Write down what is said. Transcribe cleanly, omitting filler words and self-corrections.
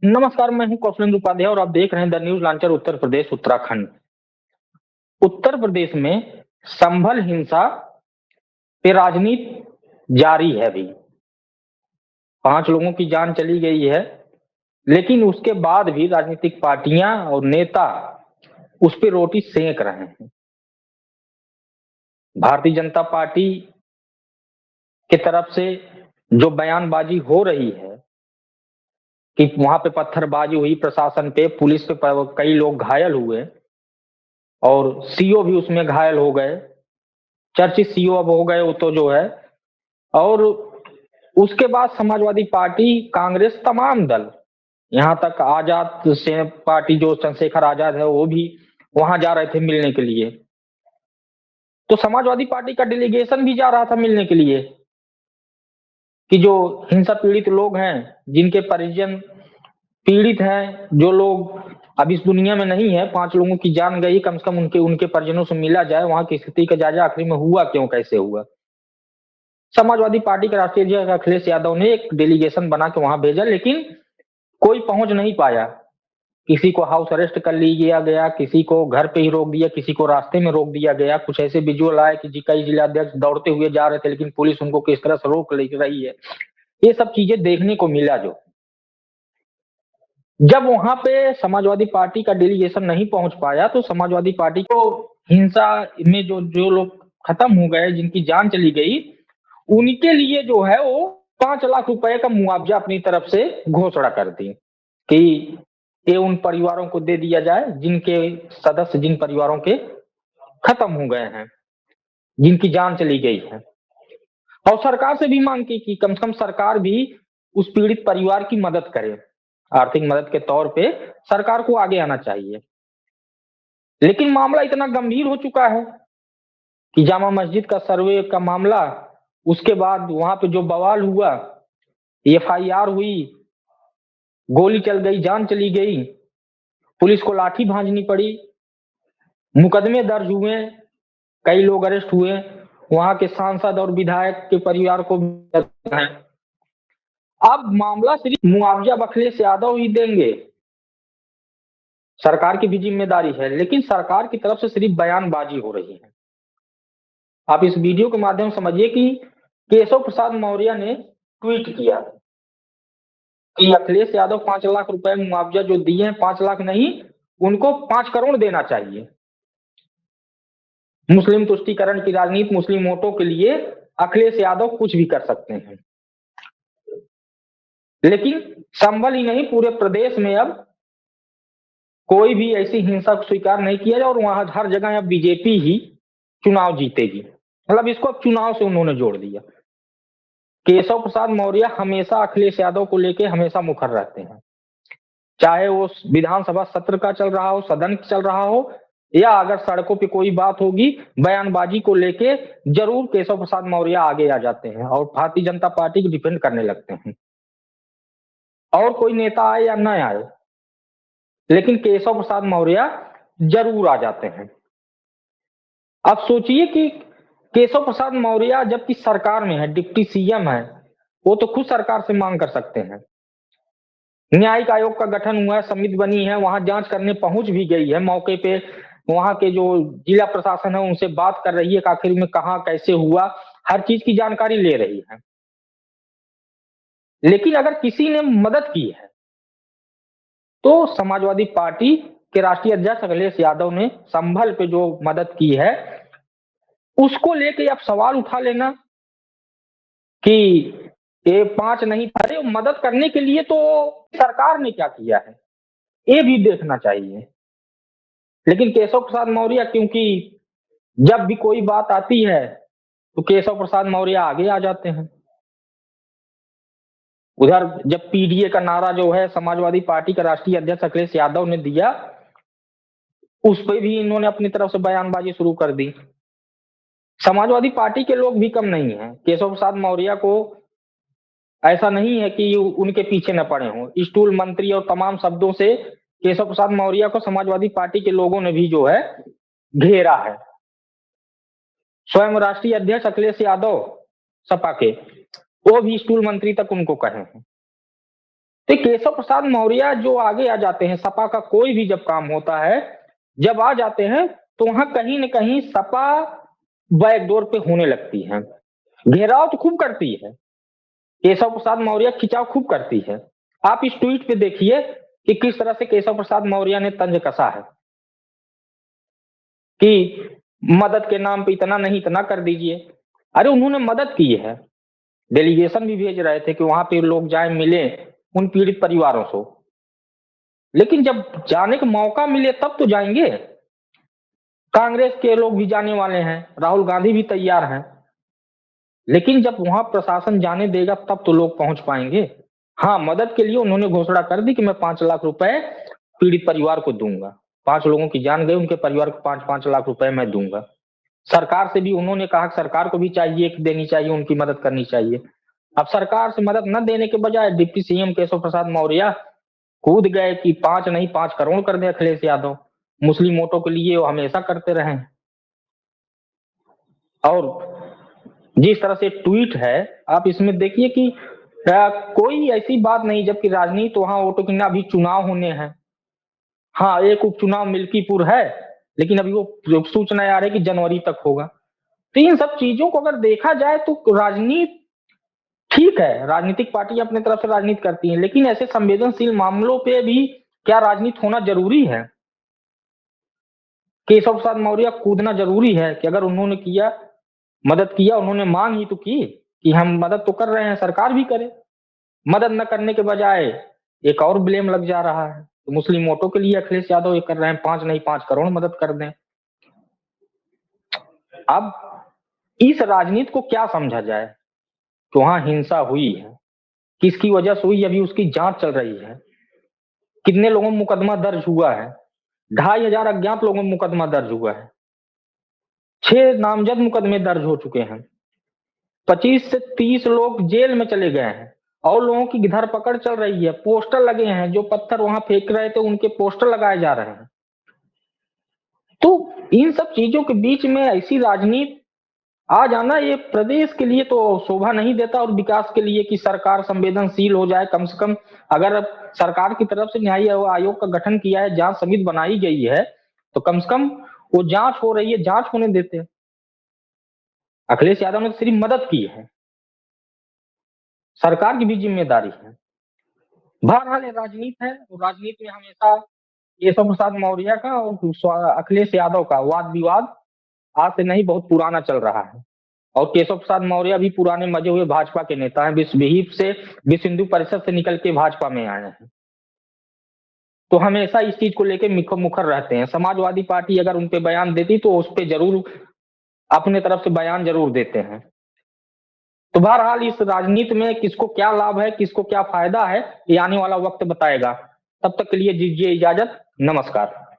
नमस्कार, मैं हूं कौशलेंद्र उपाध्याय और आप देख रहे हैं the news launcher Uttar Pradesh Uttarakhand. Uttar Pradesh में संभल हिंसा पे राजनीति जारी है अभी। 5 लोगों की जान चली गई है, लेकिन उसके बाद भी राजनीतिक पार्टियां और नेता उस पे रोटी सेंक रहे हैं। भारतीय जनता पार्टी की तरफ से जो बयानबाजी हो रही है कि वहां पे पत्थरबाजी हुई प्रशासन पे, पुलिस पे कई लोग घायल हुए और सीओ भी उसमें घायल हो गए। चर्चित सीओ अब हो गए वो तो जो है। और उसके बाद समाजवादी पार्टी, कांग्रेस, तमाम दल, यहाँ तक आजाद से पार्टी जो चंद्रशेखर आजाद है वो भी वहां जा रहे थे मिलने के लिए। तो समाजवादी पार्टी का डेलीगेशन भी जा रहा था मिलने के लिए कि जो हिंसा पीड़ित लोग हैं, जिनके परिजन पीड़ित हैं, जो लोग अब इस दुनिया में नहीं है, 5 लोगों की जान गई, कम से कम उनके उनके परिजनों से मिला जाए, वहां की स्थिति का जायजा आखिर में हुआ क्यों, कैसे हुआ। समाजवादी पार्टी के राष्ट्रीय अध्यक्ष अखिलेश यादव ने एक डेलीगेशन बना के वहां भेजा, लेकिन कोई पहुंच नहीं पाया। किसी को हाउस अरेस्ट कर लिया गया, किसी को घर पे ही रोक दिया, किसी को रास्ते में रोक दिया गया। कुछ ऐसे विजुअल आए कि कई जिलाध्यक्ष दौड़ते हुए जा रहे थे, लेकिन पुलिस उनको किस तरह से रोक ले रही है। ये सब चीजें देखने को मिला। जो जब वहां पे समाजवादी पार्टी का डेलीगेशन नहीं पहुंच पाया, तो समाजवादी पार्टी को हिंसा में जो जो लोग खत्म हो गए, जिनकी जान चली गई, उनके लिए जो है वो 5 लाख रुपए का मुआवजा अपनी तरफ से घोषणा कर दी कि ये उन परिवारों को दे दिया जाए जिनके सदस्य, जिन परिवारों के खत्म हो गए हैं, जिनकी जान चली गई है। और सरकार से भी मांग की कि कम से कम सरकार भी उस पीड़ित परिवार की मदद करे, आर्थिक मदद के तौर पे सरकार को आगे आना चाहिए। लेकिन मामला इतना गंभीर हो चुका है कि जामा मस्जिद का सर्वे का मामला, उसके बाद वहां पे जो बवाल हुआ, एफआईआर हुई, गोली चल गई, जान चली गई, पुलिस को लाठी भांजनी पड़ी, मुकदमे दर्ज हुए, कई लोग अरेस्ट हुए, वहां के सांसद और विधायक के परिवार को है। अब मामला सिर्फ मुआवजा अखिलेश यादव ही देंगे, सरकार की भी जिम्मेदारी है, लेकिन सरकार की तरफ से सिर्फ बयानबाजी हो रही है। आप इस वीडियो के माध्यम से समझिए कि केशव प्रसाद मौर्य ने ट्वीट किया कि अखिलेश यादव 5 लाख रुपए मुआवजा जो दिए हैं, 5 लाख नहीं, उनको 5 करोड़ देना चाहिए। मुस्लिम तुष्टीकरण की राजनीति, मुस्लिम वोटों के लिए अखिलेश यादव कुछ भी कर सकते हैं। लेकिन संभल ही नहीं, पूरे प्रदेश में अब कोई भी ऐसी हिंसा को स्वीकार नहीं किया जाए और वहां हर जगह अब बीजेपी ही चुनाव जीतेगी। मतलब इसको अब चुनाव से उन्होंने जोड़ दिया। केशव प्रसाद मौर्य हमेशा अखिलेश यादव को लेकर हमेशा मुखर रहते हैं, चाहे वो विधानसभा सत्र का चल रहा हो, सदन चल रहा हो, या अगर सड़कों पे कोई बात होगी, बयानबाजी को लेके जरूर केशव प्रसाद मौर्य आगे आ जाते हैं और भारतीय जनता पार्टी को डिफेंड करने लगते हैं। और कोई नेता आए या न आए, लेकिन केशव प्रसाद मौर्य जरूर आ जाते हैं। अब सोचिए कि केशव प्रसाद मौर्य जबकि सरकार में है, डिप्टी सीएम है, वो तो खुद सरकार से मांग कर सकते हैं। न्यायिक आयोग का गठन हुआ है, समिति बनी है, वहां जांच करने पहुंच भी गई है मौके पे। वहां के जो जिला प्रशासन है उनसे बात कर रही है कि आखिर में कहां कैसे हुआ, हर चीज की जानकारी ले रही है। लेकिन अगर किसी ने मदद की है तो समाजवादी पार्टी के राष्ट्रीय अध्यक्ष अखिलेश यादव ने संभल पे जो मदद की है, उसको लेके आप सवाल उठा लेना कि ये 5 नहीं, अरे मदद करने के लिए तो सरकार ने क्या किया है, ये भी देखना चाहिए। लेकिन केशव प्रसाद मौर्य, क्योंकि जब भी कोई बात आती है तो केशव प्रसाद मौर्य आगे आ जाते हैं। उधर जब पीडीए का नारा जो है समाजवादी पार्टी का राष्ट्रीय अध्यक्ष अखिलेश यादव ने दिया, उस पर भी इन्होंने अपनी तरफ से बयानबाजी शुरू कर दी। समाजवादी पार्टी के लोग भी कम नहीं है, केशव प्रसाद मौर्य को ऐसा नहीं है कि उनके पीछे न पड़े हों। स्टूल मंत्री और तमाम शब्दों से केशव प्रसाद मौर्य को समाजवादी पार्टी के लोगों ने भी जो है घेरा है। स्वयं राष्ट्रीय अध्यक्ष अखिलेश यादव सपा के, वो भी स्टूल मंत्री तक उनको कहे हैं। तो केशव प्रसाद मौर्य जो आगे आ जाते हैं, सपा का कोई भी जब काम होता है, जब आ जाते हैं तो वहां कहीं न कहीं सपा बैकडोर पे होने लगती है। घेराव तो खूब करती है, केशव प्रसाद मौर्य खिंचाव खूब करती है। आप इस ट्वीट पे देखिए कि किस तरह से केशव प्रसाद मौर्य ने तंज कसा है कि मदद के नाम पे इतना नहीं, इतना कर दीजिए। अरे उन्होंने मदद की है, डेलीगेशन भी भेज रहे थे कि वहां पे लोग जाए, मिले उन पीड़ित परिवारों से, लेकिन जब जाने का मौका मिले तब तो जाएंगे। कांग्रेस के लोग भी जाने वाले हैं, राहुल गांधी भी तैयार हैं, लेकिन जब वहां प्रशासन जाने देगा तब तो लोग पहुंच पाएंगे। हाँ, मदद के लिए उन्होंने घोषणा कर दी कि मैं 5 लाख रुपए पीड़ित परिवार को दूंगा। 5 लोगों की जान गई, उनके परिवार को 5-5 लाख रुपए मैं दूंगा। सरकार से भी उन्होंने कहा कि सरकार को भी चाहिए कि देनी चाहिए, उनकी मदद करनी चाहिए। अब सरकार से मदद न देने के बजाय डिप्टी सीएम केशव प्रसाद मौर्य कूद गए कि 5 नहीं 5 करोड़ कर दे अखिलेश यादव। मुस्लिम वोटों के लिए वो हमेशा करते रहे। और जिस तरह से ट्वीट है, आप इसमें देखिए कि कोई ऐसी बात नहीं, जबकि राजनीति वहां वोटों की ना, अभी चुनाव होने हैं। हाँ, एक उपचुनाव मिल्कीपुर है, लेकिन अभी वो सूचना आ रही है कि जनवरी तक होगा। तो इन सब चीजों को अगर देखा जाए तो राजनीति ठीक है, राजनीतिक पार्टी अपने तरफ से राजनीति करती है, लेकिन ऐसे संवेदनशील मामलों पे भी क्या राजनीति होना जरूरी है? केशव प्रसाद मौर्य कूदना जरूरी है कि अगर उन्होंने किया, मदद किया, उन्होंने मांग ही तो की कि हम मदद तो कर रहे हैं, सरकार भी करे। मदद न करने के बजाय एक और ब्लेम लग जा रहा है, तो मुस्लिम वोटों के लिए अखिलेश यादव ये कर रहे हैं, 5 नहीं 5 करोड़ मदद कर दें। अब इस राजनीति को क्या समझा जाए कि वहां हिंसा हुई है, किसकी वजह से हुई, अभी उसकी जांच चल रही है। कितने लोगों में मुकदमा दर्ज हुआ है? 2,500 अज्ञात लोगों में मुकदमा दर्ज हुआ है। 6 नामजद मुकदमे दर्ज हो चुके हैं। 25 से 30 लोग जेल में चले गए हैं और लोगों की धरपकड़ चल रही है। पोस्टर लगे हैं, जो पत्थर वहां फेंक रहे थे उनके पोस्टर लगाए जा रहे हैं। तो इन सब चीजों के बीच में ऐसी राजनीति आ जाना, ये प्रदेश के लिए तो शोभा नहीं देता, और विकास के लिए कि सरकार संवेदनशील हो जाए। कम से कम अगर सरकार की तरफ से न्याय आयोग का गठन किया है, जांच समिति बनाई गई है, तो कम से कम वो जांच हो रही है, जांच होने देते। अखिलेश यादव ने तो सिर्फ मदद की है, सरकार की भी जिम्मेदारी है। बहरहाल ये राजनीति है, और राजनीति में हमेशा केशव प्रसाद मौर्य का और अखिलेश यादव का वाद विवाद आज से नहीं, बहुत पुराना चल रहा है। और केशव प्रसाद मौर्य भी पुराने मजे हुए भाजपा के नेता हैं, विश्व हिंदू परिषद से निकल के भाजपा में आए हैं, तो हमेशा इस चीज को लेकर मुखर रहते हैं। समाजवादी पार्टी अगर उन पे बयान देती तो उस पे जरूर अपने तरफ से बयान जरूर देते हैं। तो बहरहाल इस राजनीति में किसको क्या लाभ है, किसको क्या फायदा है, ये आने वाला वक्त बताएगा। तब तक के लिए दीजिए इजाजत, नमस्कार।